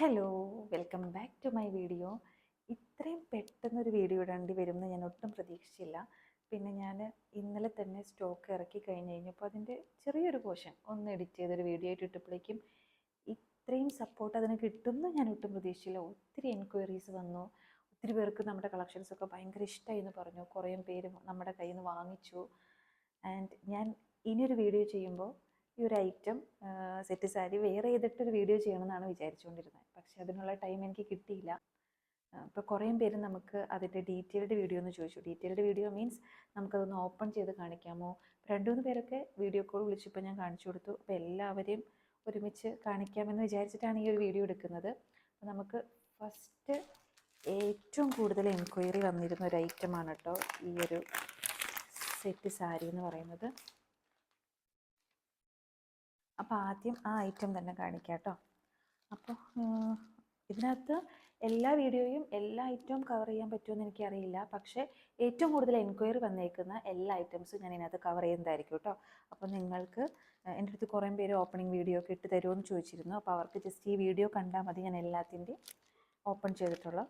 Hello, welcome back to my video. ഇത്രയും പെട്ടെന്നൊരു video ഇടേണ്ടി വരുമെന്ന് ഞാൻ ഒട്ടും പ്രതീക്ഷിച്ചില്ല. പിന്നെ ഞാൻ ഇന്നലെ തന്നെ സ്റ്റോക്ക് ഇറക്കി കഴിഞ്ഞപ്പോൾ അതിൻ്റെ ചെറിയൊരു പോർഷൻ ഒന്ന് എഡിറ്റ് ചെയ്തൊരു വീഡിയോ ആയിട്ട് ഇട്ടപ്പോഴേക്കും ഇത്രയും സപ്പോർട്ട് അതിന് കിട്ടുമെന്ന് ഞാൻ ഒട്ടും പ്രതീക്ഷിച്ചില്ല. ഒത്തിരി എൻക്വയറീസ് വന്നു. ഒത്തിരി പേർക്ക് നമ്മുടെ കളക്ഷൻസൊക്കെ ഭയങ്കര ഇഷ്ടമായി എന്ന് പറഞ്ഞു. കുറേ പേര് നമ്മുടെ കയ്യിൽ നിന്ന് വാങ്ങിച്ചു. ആൻഡ് ഞാൻ ഇനിയൊരു വീഡിയോ ചെയ്യുമ്പോൾ ഈ ഒരു ഐറ്റം സെറ്റ് സാരി വേറെ ചെയ്തിട്ടൊരു വീഡിയോ ചെയ്യണമെന്നാണ് വിചാരിച്ചുകൊണ്ടിരുന്നത്. പക്ഷെ അതിനുള്ള ടൈം എനിക്ക് കിട്ടിയില്ല. ഇപ്പോൾ കുറേ പേര് നമുക്ക് അതിൻ്റെ ഡീറ്റെയിൽഡ് വീഡിയോ എന്ന് ചോദിച്ചു. ഡീറ്റെയിൽഡ് വീഡിയോ മീൻസ് നമുക്കതൊന്ന് ഓപ്പൺ ചെയ്ത് കാണിക്കാമോ? 2-3 പേരൊക്കെ വീഡിയോ കോൾ വിളിച്ചപ്പോൾ ഞാൻ കാണിച്ചു കൊടുത്തു. അപ്പോൾ എല്ലാവരെയും ഒരുമിച്ച് കാണിക്കാമെന്ന് വിചാരിച്ചിട്ടാണ് ഈ ഒരു വീഡിയോ എടുക്കുന്നത്. അപ്പോൾ നമുക്ക് ഫസ്റ്റ് ഏറ്റവും കൂടുതൽ എൻക്വയറി വന്നിരുന്ന ഒരു ഐറ്റമാണ് കേട്ടോ ഈ ഒരു സെറ്റ് സാരി എന്ന് പറയുന്നത്. അപ്പോൾ ആദ്യം ആ ഐറ്റം തന്നെ കാണിക്കാം കേട്ടോ. അപ്പോൾ ഇതിനകത്ത് എല്ലാ വീഡിയോയും എല്ലാ ഐറ്റവും കവർ ചെയ്യാൻ പറ്റുമെന്ന് എനിക്കറിയില്ല. പക്ഷേ ഏറ്റവും കൂടുതൽ എൻക്വയറി വന്നേക്കുന്ന എല്ലാ ഐറ്റംസും ഞാൻ ഇതിനകത്ത് കവർ ചെയ്യുന്നതായിരിക്കും കേട്ടോ. അപ്പോൾ നിങ്ങൾക്ക് എൻ്റെ അടുത്ത് കുറേ പേര് ഓപ്പണിംഗ് വീഡിയോ ഒക്കെ ഇട്ട് തരുമോ എന്ന് ചോദിച്ചിരുന്നു. അപ്പോൾ അവർക്ക് ജസ്റ്റ് ഈ വീഡിയോ കണ്ടാൽ മതി. ഞാൻ എല്ലാത്തിൻ്റെയും ഓപ്പൺ ചെയ്തിട്ടുള്ള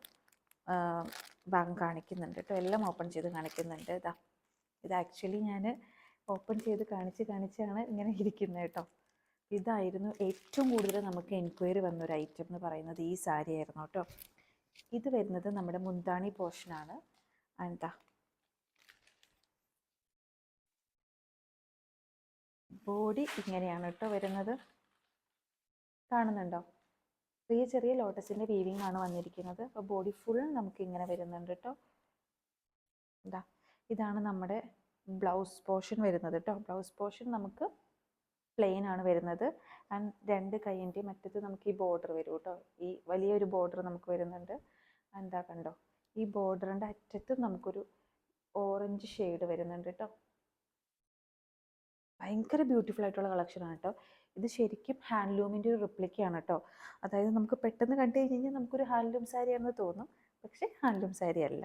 ഭാഗം കാണിക്കുന്നുണ്ട് കേട്ടോ. എല്ലാം ഓപ്പൺ ചെയ്ത് കാണിക്കുന്നുണ്ട്. ഇത് ആക്ച്വലി ഞാൻ ഓപ്പൺ ചെയ്ത് കാണിച്ചാണ് ഇങ്ങനെ ഇരിക്കുന്നത് കേട്ടോ. ഇതായിരുന്നു ഏറ്റവും കൂടുതൽ നമുക്ക് എൻക്വയറി വന്നൊരു ഐറ്റം എന്ന് പറയുന്നത് ഈ സാരി ആയിരുന്നു കേട്ടോ. ഇത് വരുന്നത് നമ്മുടെ മുന്താണി പോർഷനാണ്. എന്താ ബോഡി ഇങ്ങനെയാണ് കേട്ടോ വരുന്നത്. കാണുന്നുണ്ടോ? ചെറിയ ചെറിയ ലോട്ടസിൻ്റെ വീവിങ് ആണ് വന്നിരിക്കുന്നത്. അപ്പോൾ ബോഡി ഫുൾ നമുക്ക് ഇങ്ങനെ വരുന്നുണ്ട് കേട്ടോ. ഇതാണ് നമ്മുടെ ബ്ലൗസ് പോർഷൻ വരുന്നത് കേട്ടോ. ബ്ലൗസ് പോർഷൻ നമുക്ക് പ്ലെയിൻ ആണ് വരുന്നത്. ആൻഡ് 2 കൈയിൻ്റെ മറ്റത്ത് നമുക്ക് ഈ ബോർഡർ വരും കേട്ടോ. ഈ വലിയൊരു ബോർഡർ നമുക്ക് വരുന്നുണ്ട്. എന്താ കണ്ടോ, ഈ ബോർഡറിൻ്റെ അറ്റത്ത് നമുക്കൊരു ഓറഞ്ച് ഷെയ്ഡ് വരുന്നുണ്ട് കേട്ടോ. ഭയങ്കര ബ്യൂട്ടിഫുൾ ആയിട്ടുള്ള കളക്ഷനാണ് കേട്ടോ. ഇത് ശരിക്കും ഹാൻഡ്ലൂമിൻ്റെ ഒരു റിപ്ലിക്കയാണ് കേട്ടോ. അതായത് നമുക്ക് പെട്ടെന്ന് കണ്ടു കഴിഞ്ഞാൽ നമുക്കൊരു ഹാൻഡ്ലൂം സാരിയാണെന്ന് തോന്നും. പക്ഷേ ഹാൻഡ്ലൂം സാരി അല്ല.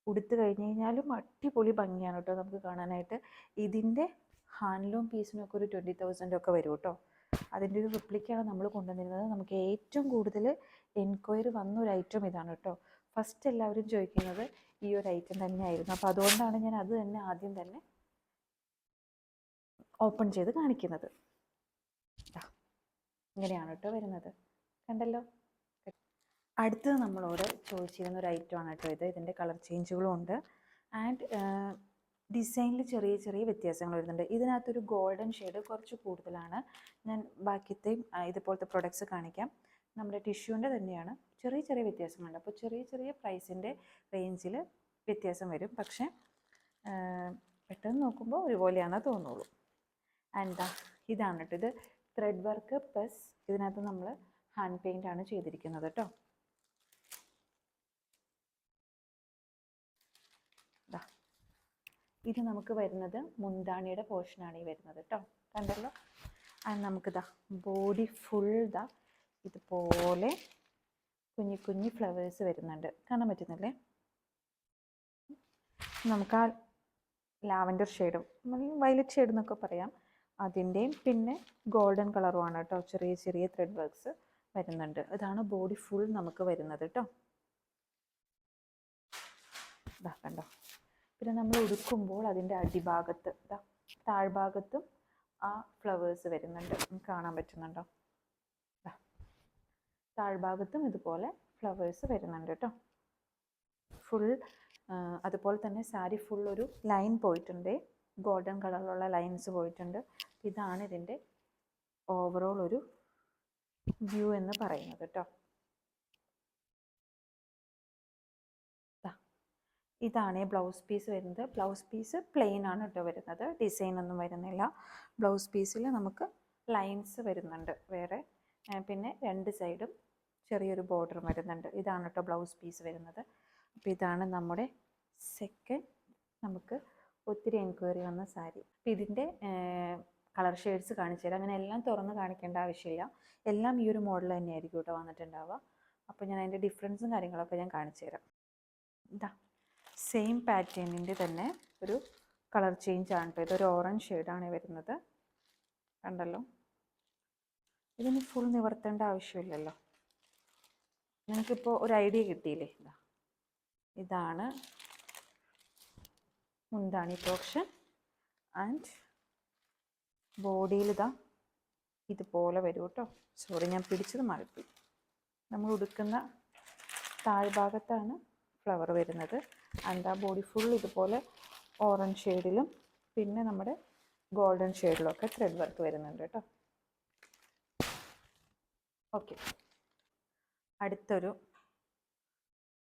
ഉടുത്ത് കഴിഞ്ഞ് കഴിഞ്ഞാലും അടിപൊളി ഭംഗിയാണ് കേട്ടോ നമുക്ക് കാണാനായിട്ട്. ഇതിൻ്റെ ഹാൻഡ്ലൂം പീസിനൊക്കെ ഒരു 20,000 ഒക്കെ വരും കേട്ടോ. അതിൻ്റെ ഒരു റിപ്ലിക്കാണ് നമ്മൾ കൊണ്ടുവന്നിരുന്നത്. നമുക്ക് ഏറ്റവും കൂടുതൽ എൻക്വയറി വന്നൊരു ഐറ്റം ഇതാണ് കേട്ടോ. ഫസ്റ്റ് എല്ലാവരും ചോദിക്കുന്നത് ഈ ഒരു ഐറ്റം തന്നെയായിരുന്നു. അപ്പോൾ അതുകൊണ്ടാണ് ഞാൻ അത് തന്നെ ആദ്യം തന്നെ ഓപ്പൺ ചെയ്ത് കാണിക്കുന്നത്. ഇങ്ങനെയാണ് കേട്ടോ വരുന്നത്. കണ്ടല്ലോ. അടുത്തത് നമ്മളോട് ചോദിച്ചിരുന്ന ഒരു ഐറ്റമാണ് കേട്ടോ ഇത്. ഇതിൻ്റെ കളർ ചേഞ്ചുകളും ഉണ്ട്. ആൻഡ് ഡിസൈനിൽ ചെറിയ ചെറിയ വ്യത്യാസങ്ങൾ വരുന്നുണ്ട്. ഇതിനകത്തൊരു ഗോൾഡൻ ഷെയ്ഡ് കുറച്ച് കൂടുതലാണ്. ഞാൻ ബാക്കിയത്തെയും ഇതുപോലത്തെ പ്രൊഡക്ട്സ് കാണിക്കാം. നമ്മുടെ ടിഷ്യൂവിൻ്റെ തന്നെയാണ്. ചെറിയ ചെറിയ വ്യത്യാസങ്ങളുണ്ട്. അപ്പോൾ ചെറിയ ചെറിയ പ്രൈസിൻ്റെ റേഞ്ചിൽ വ്യത്യാസം വരും. പക്ഷേ പെട്ടെന്ന് നോക്കുമ്പോൾ ഒരുപോലെയാണെന്ന് തോന്നുള്ളൂ. ആൻഡ് ഇതാണ് കേട്ടോ. ഇത് ത്രെഡ് വർക്ക് പ്ലസ് ഇതിനകത്ത് നമ്മൾ ഹാൻഡ് പെയിൻ്റ് ആണ് ചെയ്തിരിക്കുന്നത് കേട്ടോ. ഇത് നമുക്ക് വരുന്നത് മുന്താണിയുടെ പോർഷനാണ് ഈ വരുന്നത് കേട്ടോ. കണ്ടല്ലോ. ആൻഡ് നമുക്കിതാ ബോഡി ഫുൾ ഇതുപോലെ കുഞ്ഞി കുഞ്ഞി ഫ്ലവേഴ്സ് വരുന്നുണ്ട്. കാണാൻ പറ്റുന്നില്ലേ? നമുക്ക് ആ ലാവൻഡർ ഷെയ്ഡും വയലറ്റ് ഷെയ്ഡ് എന്നൊക്കെ പറയാം, അതിൻ്റെയും പിന്നെ ഗോൾഡൻ കളറുമാണ് കേട്ടോ. ചെറിയ ചെറിയ ത്രെഡ് വർക്ക്സ് വരുന്നുണ്ട്. ഇതാണ് ബോഡി ഫുൾ നമുക്ക് വരുന്നത് കേട്ടോ. കണ്ടോ. പിന്നെ നമ്മൾ ഉടുക്കുമ്പോൾ അതിൻ്റെ അടിഭാഗത്ത് താഴ്ഭാഗത്തും ആ ഫ്ലവേഴ്സ് വരുന്നുണ്ട്. കാണാൻ പറ്റുന്നുണ്ടോ? താഴ്ഭാഗത്തും ഇതുപോലെ ഫ്ലവേഴ്സ് വരുന്നുണ്ട് കേട്ടോ. ഫുൾ അതുപോലെ തന്നെ സാരി ഫുൾ ഒരു ലൈൻ പോയിട്ടുണ്ട്. ഗോൾഡൻ കളറിലുള്ള ലൈൻസ് പോയിട്ടുണ്ട്. ഇതാണ് ഇതിൻ്റെ ഓവറോൾ ഒരു വ്യൂ എന്ന് പറയുന്നത് കേട്ടോ. ഇതാണ് ബ്ലൗസ് പീസ് വരുന്നത്. ബ്ലൗസ് പീസ് പ്ലെയിൻ ആണ് കേട്ടോ വരുന്നത്. ഡിസൈൻ ഒന്നും വരുന്നില്ല. ബ്ലൗസ് പീസിൽ നമുക്ക് ലൈൻസ് വരുന്നുണ്ട് വേറെ. പിന്നെ 2 സൈഡും ചെറിയൊരു ബോർഡർ വരുന്നുണ്ട്. ഇതാണ് കേട്ടോ ബ്ലൗസ് പീസ് വരുന്നത്. അപ്പോൾ ഇതാണ് നമ്മുടെ സെക്കൻഡ് നമുക്ക് ഒത്തിരി എൻക്വയറി വന്ന സാരി. അപ്പോൾ ഇതിൻ്റെ കളർ ഷെയ്ഡ്സ് കാണിച്ചു തരാം. അങ്ങനെ എല്ലാം തുറന്ന് കാണിക്കേണ്ട ആവശ്യമില്ല. എല്ലാം ഈ ഒരു മോഡൽ തന്നെയായിരിക്കും കേട്ടോ വന്നിട്ടുണ്ടാവുക. അപ്പോൾ ഞാൻ അതിൻ്റെ ഡിഫറൻസും കാര്യങ്ങളൊക്കെ ഞാൻ കാണിച്ചു തരാം. സെയിം പാറ്റേണിൻ്റെ തന്നെ ഒരു കളർ ചേഞ്ച് ആണ് കേട്ടോ. ഇതൊരു ഓറഞ്ച് ഷെയ്ഡാണ് വരുന്നത്. കണ്ടല്ലോ. ഇതിന് ഫുൾ നിവർത്തേണ്ട ആവശ്യമില്ലല്ലോ. നിങ്ങൾക്കിപ്പോൾ ഒരു ഐഡിയ കിട്ടിയില്ലേ? ഇതാണ് മുന്താണി പോർഷൻ. ആൻഡ് ബോഡിയിൽ ഇതുപോലെ വരും കേട്ടോ. സോറി, ഞാൻ പിടിച്ചത് മാറിപ്പോയി. നമ്മൾ ഉടുക്കുന്ന താഴ്ഭാഗത്താണ് ഫ്ലവർ വരുന്നത്. ആൻഡ് ആ ബോഡി ഫുൾ ഇതുപോലെ ഓറഞ്ച് ഷെയ്ഡിലും പിന്നെ നമ്മുടെ ഗോൾഡൻ ഷെയ്ഡിലും ഒക്കെ ത്രെഡ് വർക്ക് വരുന്നുണ്ട് കേട്ടോ. ഓക്കെ, അടുത്തൊരു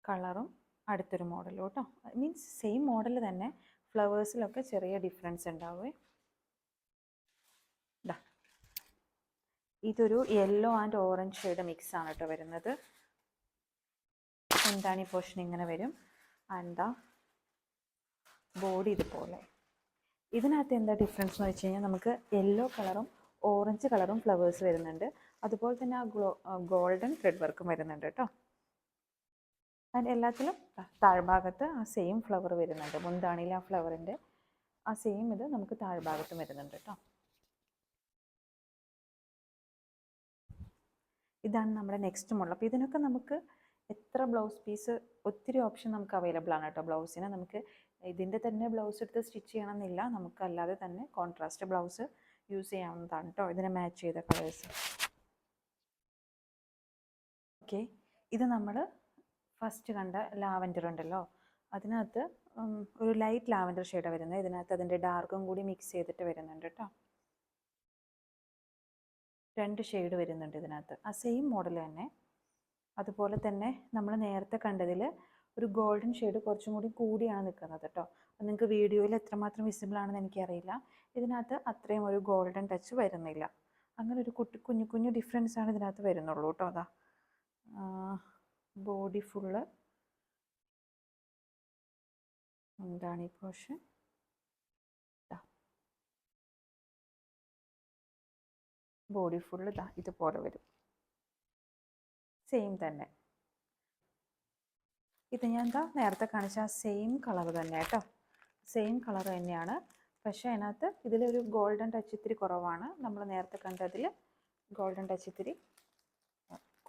കളറും അടുത്തൊരു മോഡലും കേട്ടോ. മീൻസ് സെയിം മോഡൽ തന്നെ, ഫ്ലവേഴ്സിലൊക്കെ ചെറിയ ഡിഫറൻസ് ഉണ്ടാവുമേ. ഇതൊരു yellow and orange shade mix ആണ് കേട്ടോ വരുന്നത്. എന്താണ് ഈ പോർഷൻ ഇങ്ങനെ വരും. ആൻഡ് ബോഡി ഇതുപോലെ. ഇതിനകത്ത് എന്താ ഡിഫറൻസ് എന്ന് വെച്ച് കഴിഞ്ഞാൽ നമുക്ക് യെല്ലോ കളറും ഓറഞ്ച് കളറും ഫ്ലവേഴ്സ് വരുന്നുണ്ട്. അതുപോലെ തന്നെ ആ ഗോൾഡൻ ത്രെഡ് വർക്കും വരുന്നുണ്ട് കേട്ടോ. ആൻഡ് എല്ലാത്തിലും താഴ്ഭാഗത്ത് ആ സെയിം ഫ്ലവർ വരുന്നുണ്ട്. മുന്താണിയിൽ ആ ഫ്ലവറിൻ്റെ ആ സെയിം ഇത് നമുക്ക് താഴ്ഭാഗത്തും വരുന്നുണ്ട് കേട്ടോ. ഇതാണ് നമ്മുടെ നെക്സ്റ്റ് മോഡൽ. അപ്പോൾ ഇതിനൊക്കെ നമുക്ക് എത്ര ബ്ലൗസ് പീസ്, ഒത്തിരി ഓപ്ഷൻ നമുക്ക് അവൈലബിൾ ആണ് കേട്ടോ. ബ്ലൗസിന് നമുക്ക് ഇതിൻ്റെ തന്നെ ബ്ലൗസ് എടുത്ത് സ്റ്റിച്ച് ചെയ്യണമെന്നില്ല, നമുക്ക് അല്ലാതെ തന്നെ കോൺട്രാസ്റ്റ് ബ്ലൗസ് യൂസ് ചെയ്യാവുന്നതാണ് കേട്ടോ. ഇതിനെ മാച്ച് ചെയ്ത കളേഴ്സ്. ഓക്കെ, ഇത് നമ്മൾ ഫസ്റ്റ് കണ്ട ലാവൻഡർ ഉണ്ടല്ലോ, അതിനകത്ത് ഒരു ലൈറ്റ് ലാവൻഡർ ഷെയ്ഡാണ് വരുന്നത്. ഇതിനകത്ത് അതിൻ്റെ ഡാർക്കും കൂടി മിക്സ് ചെയ്തിട്ട് വരുന്നുണ്ട് കേട്ടോ. 2 ഷെയ്ഡ് വരുന്നുണ്ട് ഇതിനകത്ത്, ആ സെയിം മോഡൽ തന്നെ. അതുപോലെ തന്നെ നമ്മൾ നേരത്തെ കണ്ടതിൽ ഒരു ഗോൾഡൻ ഷെയ്ഡ് കുറച്ചും കൂടി കൂടിയാണ് നിൽക്കുന്നത് കേട്ടോ. അത് നിങ്ങൾക്ക് വീഡിയോയിൽ എത്രമാത്രം വിസിബിൾ ആണെന്ന് എനിക്കറിയില്ല. ഇതിനകത്ത് അത്രയും ഒരു ഗോൾഡൻ ടച്ച് വരുന്നില്ല. അങ്ങനെ ഒരു കുഞ്ഞു കുഞ്ഞു ഡിഫറൻസ് ആണ് ഇതിനകത്ത് വരുന്നുള്ളൂ കേട്ടോ. അതാ ബോഡി ഫുള്ള് എന്താണ് ഈ പോർഷൻ. ബോഡി ഫുള്ള് ഇതുപോലെ വരും, സെയിം തന്നെ. ഇത് ഞാൻ നേരത്തെ കാണിച്ച ആ സെയിം കളർ തന്നെ കേട്ടോ, സെയിം കളർ തന്നെയാണ്. പക്ഷേ അതിനകത്ത് ഇതിലൊരു ഗോൾഡൻ ടച്ച് ഇത്തിരി കുറവാണ്. നമ്മൾ നേരത്തെ കണ്ടതിൽ ഗോൾഡൻ ടച്ച് ഇത്തിരി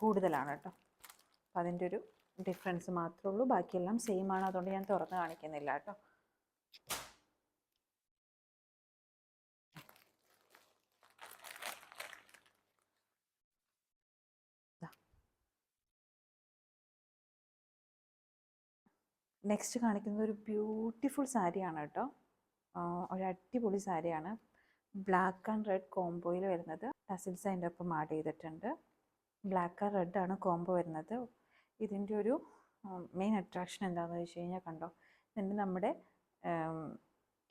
കൂടുതലാണ് കേട്ടോ. അപ്പം അതിൻ്റെ ഒരു ഡിഫറൻസ് മാത്രമേ ഉള്ളൂ, ബാക്കിയെല്ലാം സെയിം ആണ്. അതുകൊണ്ട് ഞാൻ തുറന്ന് കാണിക്കുന്നില്ല കേട്ടോ. നെക്സ്റ്റ് കാണിക്കുന്നത് ഒരു ബ്യൂട്ടിഫുൾ സാരിയാണ് കേട്ടോ. ഒരു അടിപൊളി സാരിയാണ്. ബ്ലാക്ക് ആൻഡ് റെഡ് കോംബോയിൽ വരുന്നത്. ടസിൽസ് അതിൻ്റെ ഒപ്പം ആഡ് ചെയ്തിട്ടുണ്ട്. ബ്ലാക്ക് ആൻഡ് റെഡ് ആണ് കോംബോ വരുന്നത്. ഇതിൻ്റെ ഒരു മെയിൻ അട്രാക്ഷൻ എന്താണെന്ന് വെച്ച് കഴിഞ്ഞാൽ കണ്ടോ, ഇതിൻ്റെ നമ്മുടെ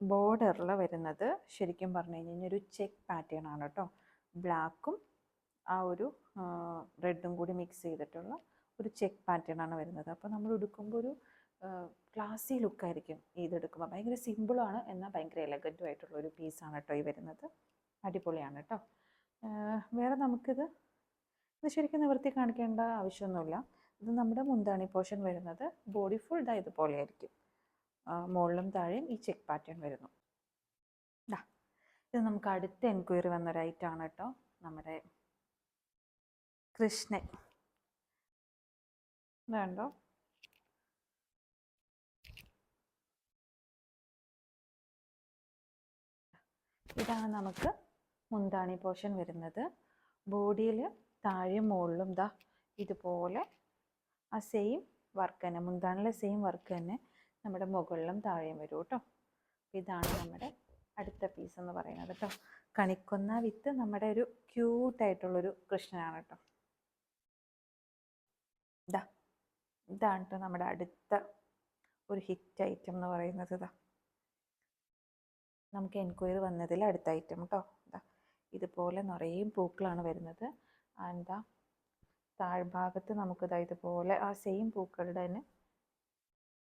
ബോർഡറിൽ വരുന്നത് ശരിക്കും പറഞ്ഞു കഴിഞ്ഞാൽ ഒരു ചെക്ക് പാറ്റേൺ ആണ് കേട്ടോ. ബ്ലാക്കും ആ ഒരു റെഡും കൂടി മിക്സ് ചെയ്തിട്ടുള്ള ഒരു ചെക്ക് പാറ്റേൺ ആണ് വരുന്നത്. അപ്പോൾ നമ്മൾ എടുക്കുമ്പോൾ ഒരു ക്ലാസി ലുക്കായിരിക്കും ഇതെടുക്കുമ്പോൾ. ഭയങ്കര സിമ്പിളാണ്, എന്നാൽ ഭയങ്കര എലഗൻറ്റും ആയിട്ടുള്ള ഒരു പീസാണ് കേട്ടോ ഈ വരുന്നത്. അടിപൊളിയാണ് കേട്ടോ. വേറെ നമുക്കിത് ശരിക്കും നിവർത്തി കാണിക്കേണ്ട ആവശ്യമൊന്നുമില്ല. ഇത് നമ്മുടെ മുന്താണി പോർഷൻ വരുന്നത്. ബോഡി ഫുൾ ഇതുപോലെ ആയിരിക്കും, മുകളിലും താഴെയും ഈ ചെക്ക് പാറ്റേൺ വരുന്നു. ഇത് നമുക്ക് അടുത്ത എൻക്വയറി വന്നൊരു ഐറ്റമാണ് കേട്ടോ, നമ്മുടെ കൃഷ്ണൻ. ഇതുണ്ടോ, ഇതാണ് നമുക്ക് മുന്താണി പോർഷൻ വരുന്നത്. ബോഡിയിൽ താഴെയും മുകളിലും ഇതുപോലെ ആ സെയിം വർക്ക് തന്നെ, മുന്താണിലെ സെയിം വർക്ക് തന്നെ നമ്മുടെ മുകളിലും താഴെയും വരും കേട്ടോ. ഇതാണ് നമ്മുടെ അടുത്ത പീസ് എന്ന് പറയുന്നത് കേട്ടോ. കണിക്കൊന്ന വിത്ത് നമ്മുടെ ഒരു ക്യൂട്ടായിട്ടുള്ളൊരു കൃഷ്ണനാണ് കേട്ടോ. ഇതാണ് കേട്ടോ നമ്മുടെ അടുത്ത ഒരു ഹിറ്റ് ഐറ്റം എന്ന് പറയുന്നത്. നമുക്ക് എൻക്വയറി വന്നതിൽ അടുത്ത ഐറ്റം കേട്ടോ. ഇതുപോലെ നിറയെ പൂക്കളാണ് വരുന്നത്. ആൻഡ് താഴ്ഭാഗത്ത് നമുക്കിതാ ഇതുപോലെ ആ സെയിം പൂക്കളുടെ തന്നെ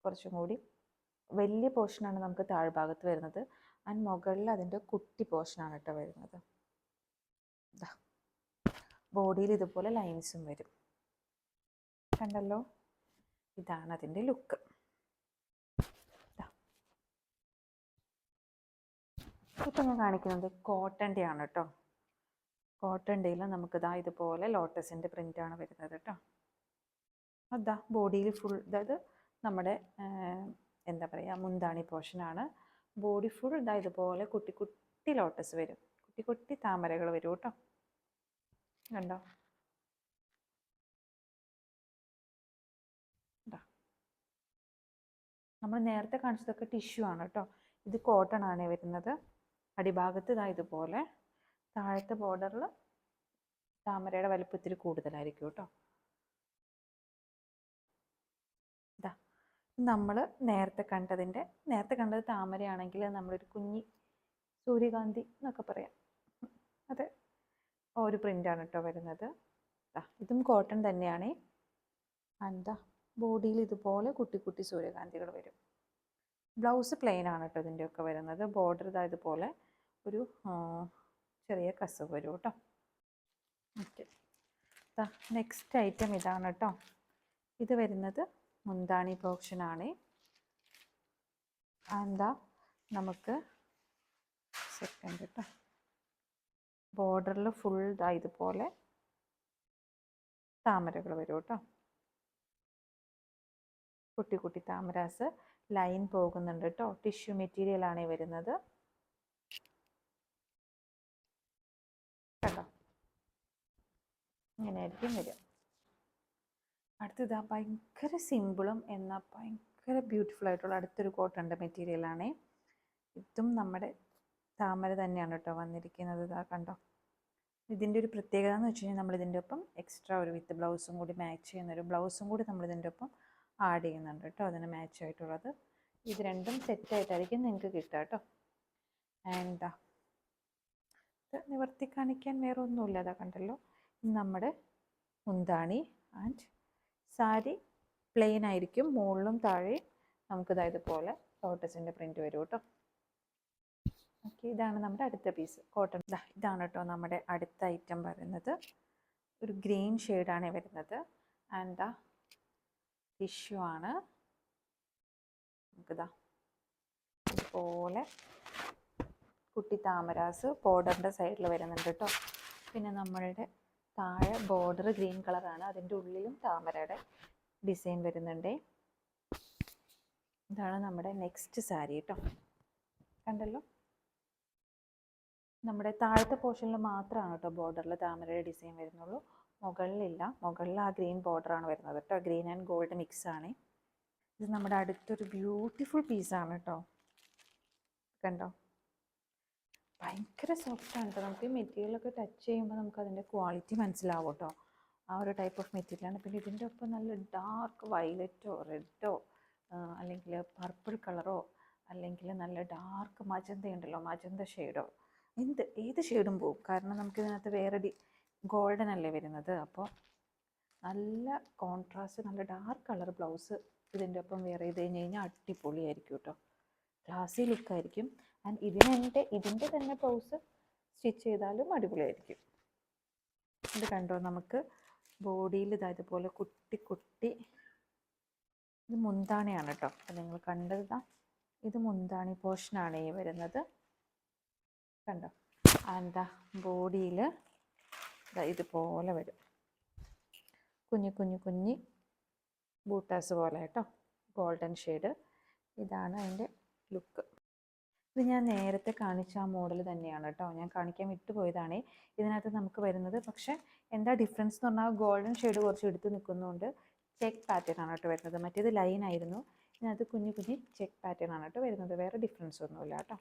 കുറച്ചും കൂടി വലിയ പോർഷനാണ് നമുക്ക് താഴ്ഭാഗത്ത് വരുന്നത്. ആൻഡ് മുകളിൽ അതിൻ്റെ കുട്ടി പോർഷനാണ് കേട്ടോ വരുന്നത്. ബോഡിയിൽ ഇതുപോലെ ലൈൻസും വരും, കണ്ടല്ലോ. ഇതാണ് അതിൻ്റെ ലുക്ക്. ഇപ്പം ഞാൻ കാണിക്കുന്നത് കോട്ടൻ്റെ ആണ് കേട്ടോ. കോട്ടൻ്റെയിൽ നമുക്കിതാ ഇതുപോലെ ലോട്ടസിൻ്റെ പ്രിൻ്റാണ് വരുന്നത് കേട്ടോ. അതാ ബോഡിയിൽ ഫുൾ, അതായത് നമ്മുടെ എന്താ പറയുക, മുന്താണി പോർഷനാണ്. ബോഡി ഫുൾ ഇതാ ഇതുപോലെ കുട്ടി കുട്ടി ലോട്ടസ് വരും, കുട്ടി കുട്ടി താമരകൾ വരും കേട്ടോ. കണ്ടോ? നമ്മൾ നേരത്തെ കാണിച്ചതൊക്കെ ടിഷ്യൂ ആണ് കേട്ടോ. ഇത് കോട്ടൺ ആണ് വരുന്നത്. അടിഭാഗത്ത് ഇതാ ഇതുപോലെ, താഴത്തെ ബോർഡറിൽ താമരയുടെ വലിപ്പം ഇത്തിരി കൂടുതലായിരിക്കും കേട്ടോ. ഇതാ നമ്മൾ നേരത്തെ കണ്ടത് താമരയാണെങ്കിൽ നമ്മളൊരു കുഞ്ഞി സൂര്യകാന്തി എന്നൊക്കെ പറയാം. അത് ഒരു പ്രിൻ്റാണ് കേട്ടോ വരുന്നത്. ഇതും കോട്ടൺ തന്നെയാണ്. എന്താ ബോഡിയിൽ ഇതുപോലെ കുട്ടി കുട്ടി സൂര്യകാന്തികൾ വരും. ബ്ലൗസ് പ്ലെയിൻ ആണ് കേട്ടോ ഇതിൻ്റെയൊക്കെ വരുന്നത്. ബോർഡർ ഇതാ ഇതുപോലെ ഒരു ചെറിയ കസവ് വരും കേട്ടോ. ഓക്കെ, നെക്സ്റ്റ് ഐറ്റം ഇതാണ് കേട്ടോ. ഇത് വരുന്നത് മുന്താണി പോർഷനാണ്. എന്താ നമുക്ക് സെക്കൻഡ് കേട്ടോ, ബോർഡറിൽ ഫുൾ ഇതാ ഇതുപോലെ താമരകൾ വരും കേട്ടോ. കുട്ടി കുട്ടി താമരാസ് ലൈൻ പോകുന്നുണ്ട് കേട്ടോ. ടിഷ്യൂ മെറ്റീരിയലാണ് വരുന്നത്. കണ്ടോ? ഇങ്ങനെയായിരിക്കും വരിക. അടുത്തത് ഭയങ്കര സിമ്പിളും എന്നാൽ ഭയങ്കര ബ്യൂട്ടിഫുൾ ആയിട്ടുള്ള അടുത്തൊരു കോട്ടൻ്റെ മെറ്റീരിയലാണ്. ഇതും നമ്മുടെ താമര തന്നെയാണ് കേട്ടോ വന്നിരിക്കുന്നത്. ഇതാ കണ്ടോ? ഇതിൻ്റെ ഒരു പ്രത്യേകത എന്ന് വെച്ച് കഴിഞ്ഞാൽ നമ്മൾ ഇതിൻ്റെ ഒപ്പം എക്സ്ട്രാ ഒരു വിത്ത് ബ്ലൗസും കൂടി മാച്ച് ചെയ്യുന്നൊരു ബ്ലൗസും കൂടി നമ്മൾ ഇതിൻ്റെ ഒപ്പം ആഡ് ചെയ്യുന്നുണ്ട് കേട്ടോ, അതിന് മാച്ച് ആയിട്ടുള്ളത്. ഇത് രണ്ടും സെറ്റായിട്ടായിരിക്കും നിങ്ങൾക്ക് കിട്ടുക കേട്ടോ. എന്താ ഇത് നിവർത്തി കാണിക്കാൻ വേറെ ഒന്നുമില്ല. അതാ കണ്ടല്ലോ, നമ്മുടെ മുന്താണി ആൻഡ് സാരി പ്ലെയിൻ ആയിരിക്കും. മുകളിലും താഴെയും നമുക്കിതാ ഇതുപോലെ ലോട്ടസിൻ്റെ പ്രിൻറ്റ് വരും കേട്ടോ. ഓക്കെ, ഇതാണ് നമ്മുടെ അടുത്ത പീസ് കോട്ടൺ. ഇതാണ് കേട്ടോ നമ്മുടെ അടുത്ത ഐറ്റം വരുന്നത്. ഒരു ഗ്രീൻ ഷെയ്ഡാണ് വരുന്നത്. ആൻഡ് ടിഷ്യൂ ആണ്. നമുക്കിതാ ഇതുപോലെ കുട്ടി താമരാസ് ബോർഡറിൻ്റെ സൈഡിൽ വരുന്നുണ്ട് കേട്ടോ. പിന്നെ നമ്മളുടെ താഴെ ബോർഡർ ഗ്രീൻ കളറാണ്, അതിൻ്റെ ഉള്ളിലും താമരയുടെ ഡിസൈൻ വരുന്നുണ്ട്. ഇതാണ് നമ്മുടെ നെക്സ്റ്റ് സാരി കേട്ടോ. കണ്ടല്ലോ, നമ്മുടെ താഴത്തെ പോർഷനിൽ മാത്രമാണ് കേട്ടോ ബോർഡറിൽ താമരയുടെ ഡിസൈൻ വരുന്നുള്ളൂ, മുകളിലില്ല. മുകളിൽ ആ ഗ്രീൻ ബോർഡറാണ് വരുന്നത് കേട്ടോ. ഗ്രീൻ ആൻഡ് ഗോൾഡ് മിക്സ് ആണ്. ഇത് നമ്മുടെ അടുത്തൊരു ബ്യൂട്ടിഫുൾ പീസാണ് കേട്ടോ. കണ്ടോ? ഭയങ്കര സോഫ്റ്റാണ് കേട്ടോ. നമുക്ക് ഈ മെറ്റീരിയലൊക്കെ ടച്ച് ചെയ്യുമ്പോൾ നമുക്ക് അതിൻ്റെ ക്വാളിറ്റി മനസ്സിലാവും കേട്ടോ. ആ ഒരു ടൈപ്പ് ഓഫ് മെറ്റീരിയലാണ്. പിന്നെ ഇതിൻ്റെ ഒപ്പം നല്ല ഡാർക്ക് വയലറ്റോ റെഡോ അല്ലെങ്കിൽ പർപ്പിൾ കളറോ അല്ലെങ്കിൽ നല്ല ഡാർക്ക് മജന്ത ഉണ്ടല്ലോ, മജന്ത ഷെയ്ഡോ, ഏത് ഷെയ്ഡും പോവും. കാരണം നമുക്കിതിനകത്ത് വേറെ ഗോൾഡൻ അല്ലേ വരുന്നത്. അപ്പോൾ നല്ല കോൺട്രാസ്റ്റ് നല്ല ഡാർക്ക് കളർ ബ്ലൗസ് ഇതിൻ്റെ ഒപ്പം വെയർ ചെയ്ത് കഴിഞ്ഞ് കഴിഞ്ഞാൽ അടിപൊളിയായിരിക്കും കേട്ടോ. ക്ലാസി ലുക്കായിരിക്കും. ആൻഡ് ഇതിൻ്റെ തന്നെ ബ്ലൗസ് സ്റ്റിച്ച് ചെയ്താലും അടിപൊളിയായിരിക്കും. ഇത് കണ്ടോ, നമുക്ക് ബോഡിയിൽ ഇതുപോലെ കുട്ടി കുട്ടി, ഇത് മുന്താണിയാണ് കേട്ടോ. അപ്പം നിങ്ങൾ കണ്ടത് ഇത് മുന്താണി പോർഷനാണ് ഈ വരുന്നത്. കണ്ടോ? എന്താ ബോഡിയിൽ ഇതുപോലെ വരും, കുഞ്ഞി കുഞ്ഞി കുഞ്ഞി ബൂട്ടാസ് പോലെ കേട്ടോ, ഗോൾഡൻ ഷെയ്ഡ്. ഇതാണ് അതിൻ്റെ ലുക്ക്. ഇത് ഞാൻ നേരത്തെ കാണിച്ച ആ മോഡൽ തന്നെയാണ് കേട്ടോ. ഞാൻ കാണിക്കാൻ വിട്ടുപോയതാണ്. ഇതിനകത്ത് നമുക്ക് വരുന്നത് പക്ഷേ എന്താ ഡിഫറൻസ് എന്ന് പറഞ്ഞാൽ ഗോൾഡൻ ഷെയ്ഡ് കുറച്ച് എടുത്ത് നിൽക്കുന്നതുകൊണ്ട് ചെക്ക് പാറ്റേൺ ആണ് കേട്ടോ വരുന്നത്. മറ്റേത് ലൈൻ ആയിരുന്നു, ഇതിനകത്ത് കുഞ്ഞു കുഞ്ഞി ചെക്ക് പാറ്റേൺ ആണ് കേട്ടോ വരുന്നത്. വേറെ ഡിഫറൻസ് ഒന്നുമില്ല കേട്ടോ.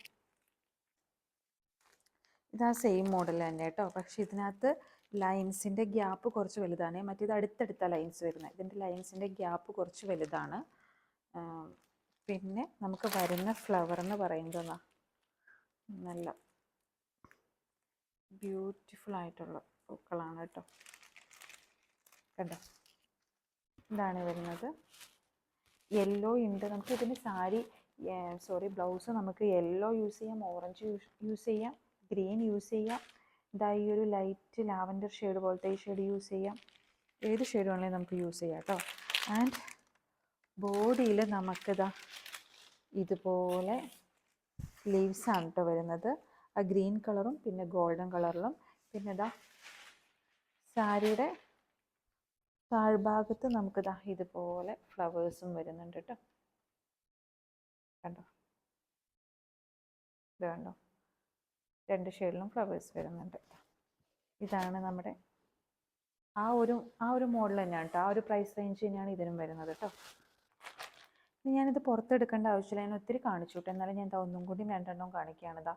ഇതാ സെയിം മോഡൽ തന്നെ കേട്ടോ. പക്ഷേ ഇതിനകത്ത് ലൈൻസിൻ്റെ ഗ്യാപ്പ് കുറച്ച് വലുതാണ്. മറ്റേത് അടുത്തടുത്ത ലൈൻസ് വരുന്നത്. ഇതിൻ്റെ ലൈൻസിൻ്റെ ഗ്യാപ്പ് കുറച്ച് വലുതാണ്. പിന്നെ നമുക്ക് വരുന്ന ഫ്ലവർ എന്ന് പറയുന്നത് നല്ല ബ്യൂട്ടിഫുൾ ആയിട്ടുള്ള പൂക്കളാണ് കേട്ടോ. കണ്ടോ? ഇതാണ് വരുന്നത്. യെല്ലോ ഉണ്ട്. നമുക്ക് ഇതിന് ബ്ലൗസ് നമുക്ക് യെല്ലോ യൂസ് ചെയ്യാം, ഓറഞ്ച് യൂസ് ചെയ്യാം, ഗ്രീൻ യൂസ് ചെയ്യാം. ഇതാ ഈ ഒരു ലൈറ്റ് ലാവൻഡർ ഷെയ്ഡ് പോലത്തെ ഈ ഷെയ്ഡ് യൂസ് ചെയ്യാം. ഏത് ഷെയ്ഡ് വേണമെങ്കിലും നമുക്ക് യൂസ് ചെയ്യാം കേട്ടോ. ആൻഡ് ബോഡിയിൽ നമുക്കിതാ ഇതുപോലെ ലീവ്സാണ് കേട്ടോ വരുന്നത്. ആ ഗ്രീൻ കളറും പിന്നെ ഗോൾഡൻ കളറിലും. പിന്നെ ഇതാ സാരിയുടെ താഴ്ഭാഗത്ത് നമുക്ക് ഇതുപോലെ ഫ്ലവേഴ്സും വരുന്നുണ്ട് കേട്ടോ. കണ്ടോ, ഇത് കണ്ടോ, 2 ഷെയ്ഡിലും ഫ്ലവേഴ്സ് വരുന്നുണ്ട്. ഇതാണ് നമ്മുടെ ആ ഒരു മോഡൽ തന്നെയാണ് കേട്ടോ. ആ ഒരു പ്രൈസ് റേഞ്ച് തന്നെയാണ് ഇതിനും വരുന്നത് കേട്ടോ. ഞാനിത് പുറത്തെടുക്കേണ്ട ആവശ്യമില്ല, ഞാൻ ഒത്തിരി കാണിച്ചു കേട്ടോ. എന്നാലും ഞാൻ ഒന്നും കൂടി 2 കാണിക്കുകയാണ്.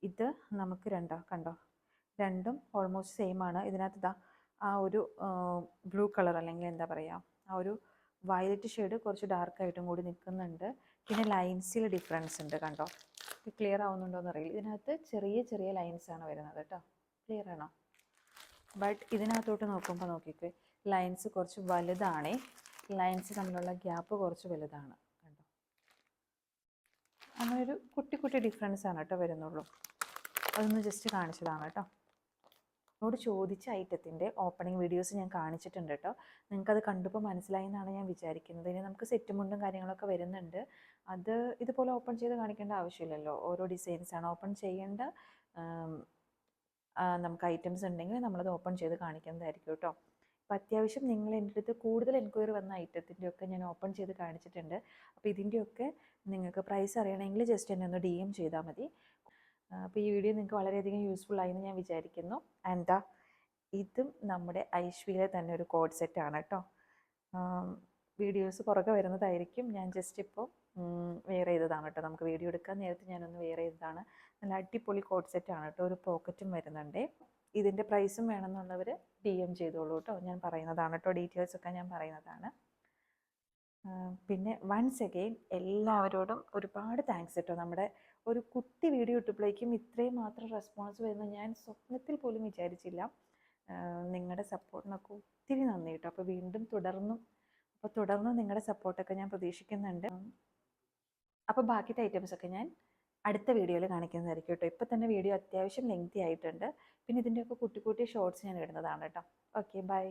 ഇത് നമുക്ക് കണ്ടോ, രണ്ടും ഓൾമോസ്റ്റ് സെയിം ആണ്. ഇതിനകത്ത് ആ ഒരു ബ്ലൂ കളർ, അല്ലെങ്കിൽ എന്താ പറയുക, ആ ഒരു വയലറ്റ് ഷെയ്ഡ് കുറച്ച് ഡാർക്കായിട്ടും കൂടി നിൽക്കുന്നുണ്ട്. പിന്നെ ലൈൻസിൽ ഡിഫറൻസ് ഉണ്ട്. കണ്ടോ, ക്ലിയർ ആവുന്നുണ്ടോ എന്ന് അറിയില്ല. ഇതിനകത്ത് ചെറിയ ചെറിയ ലൈൻസ് ആണ് വരുന്നത് കേട്ടോ. ക്ലിയർ ആണോ? ബട്ട് ഇതിനകത്തോട്ട് നോക്കുമ്പോൾ നോക്കിക്കേ, ലൈൻസ് കുറച്ച് വലുതാണേ. ലൈൻസ് തമ്മിലുള്ള ഗ്യാപ്പ് കുറച്ച് വലുതാണ്. കണ്ടോ, അങ്ങനെ ഒരു കുട്ടി കുട്ടി ഡിഫറൻസ് ആണ് കേട്ടോ വരുന്നുള്ളൂ. അതൊന്ന് ജസ്റ്റ് കാണിച്ചതാണ് കേട്ടോ. എന്നോട് ചോദിച്ച ഐറ്റത്തിൻ്റെ ഓപ്പണിംഗ് വീഡിയോസ് ഞാൻ കാണിച്ചിട്ടുണ്ട് കേട്ടോ. നിങ്ങൾക്കത് കണ്ടപ്പോൾ മനസ്സിലായി എന്നാണ് ഞാൻ വിചാരിക്കുന്നത്. ഇനി നമുക്ക് സെറ്റ് മുണ്ടും കാര്യങ്ങളൊക്കെ വരുന്നുണ്ട്. അത് ഇതുപോലെ ഓപ്പൺ ചെയ്ത് കാണിക്കേണ്ട ആവശ്യമില്ലല്ലോ. ഓരോ ഡിസൈൻസാണ് ഓപ്പൺ ചെയ്യേണ്ട. നമുക്ക് ഐറ്റംസ് ഉണ്ടെങ്കിൽ നമ്മളത് ഓപ്പൺ ചെയ്ത് കാണിക്കുന്നതായിരിക്കും കേട്ടോ. അപ്പോൾ അത്യാവശ്യം നിങ്ങൾ എൻ്റെ അടുത്ത് കൂടുതൽ എൻക്വയറി വന്ന ഐറ്റത്തിൻ്റെയൊക്കെ ഞാൻ ഓപ്പൺ ചെയ്ത് കാണിച്ചിട്ടുണ്ട്. അപ്പോൾ ഇതിൻ്റെയൊക്കെ നിങ്ങൾക്ക് പ്രൈസ് അറിയണമെങ്കിൽ ജസ്റ്റ് എന്നെ ഒന്ന് DM ചെയ്താൽ മതി. അപ്പോൾ ഈ വീഡിയോ നിങ്ങൾക്ക് വളരെയധികം യൂസ്ഫുൾ ആയെന്ന് ഞാൻ വിചാരിക്കുന്നു. ആൻഡ് ഇതും നമ്മുടെ ഐശ്വര്യ തന്നെ ഒരു കോഡ് സെറ്റാണ് കേട്ടോ. വീഡിയോസ് പുറകെ വരുന്നതായിരിക്കും. ഞാൻ ജസ്റ്റ് ഇപ്പോൾ വെയർ ചെയ്തതാണ് കേട്ടോ. നമുക്ക് വീഡിയോ എടുക്കാൻ നേരത്തെ ഞാനൊന്ന് വെയർ ചെയ്തതാണ്. നല്ല അടിപൊളി കോഡ് സെറ്റാണ് കേട്ടോ. ഒരു പോക്കറ്റും വരുന്നുണ്ട്. ഇതിൻ്റെ പ്രൈസും വേണമെന്നുള്ളവർ DM ചെയ്തോളൂ കേട്ടോ. ഞാൻ പറയുന്നതാണ് കേട്ടോ, ഡീറ്റെയിൽസൊക്കെ ഞാൻ പറയുന്നതാണ്. പിന്നെ വൺസ് അഗെയിൻ എല്ലാവരോടും ഒരുപാട് താങ്ക്സ് കേട്ടോ. നമ്മുടെ ഒരു കുട്ടി വീഡിയോ ഇട്ടപ്പോഴേക്കും ഇത്രയും മാത്രം റെസ്പോൺസ് വരുന്നത് ഞാൻ സ്വപ്നത്തിൽ പോലും വിചാരിച്ചില്ല. നിങ്ങളുടെ സപ്പോർട്ടിനൊക്കെ ഒത്തിരി നന്ദി കേട്ടോ. അപ്പോൾ വീണ്ടും തുടർന്നും നിങ്ങളുടെ സപ്പോർട്ടൊക്കെ ഞാൻ പ്രതീക്ഷിക്കുന്നുണ്ട്. അപ്പോൾ ബാക്കിത്തെ ഐറ്റംസൊക്കെ ഞാൻ അടുത്ത വീഡിയോയിൽ കാണിക്കുന്നതായിരിക്കും കേട്ടോ. ഇപ്പോൾ തന്നെ വീഡിയോ അത്യാവശ്യം ലെങ്തി ആയിട്ടുണ്ട്. പിന്നെ ഇതിൻ്റെയൊക്കെ കുട്ടി കുട്ടി ഷോർട്സ് ഞാൻ ഇടുന്നതാണ് കേട്ടോ. Okay, by.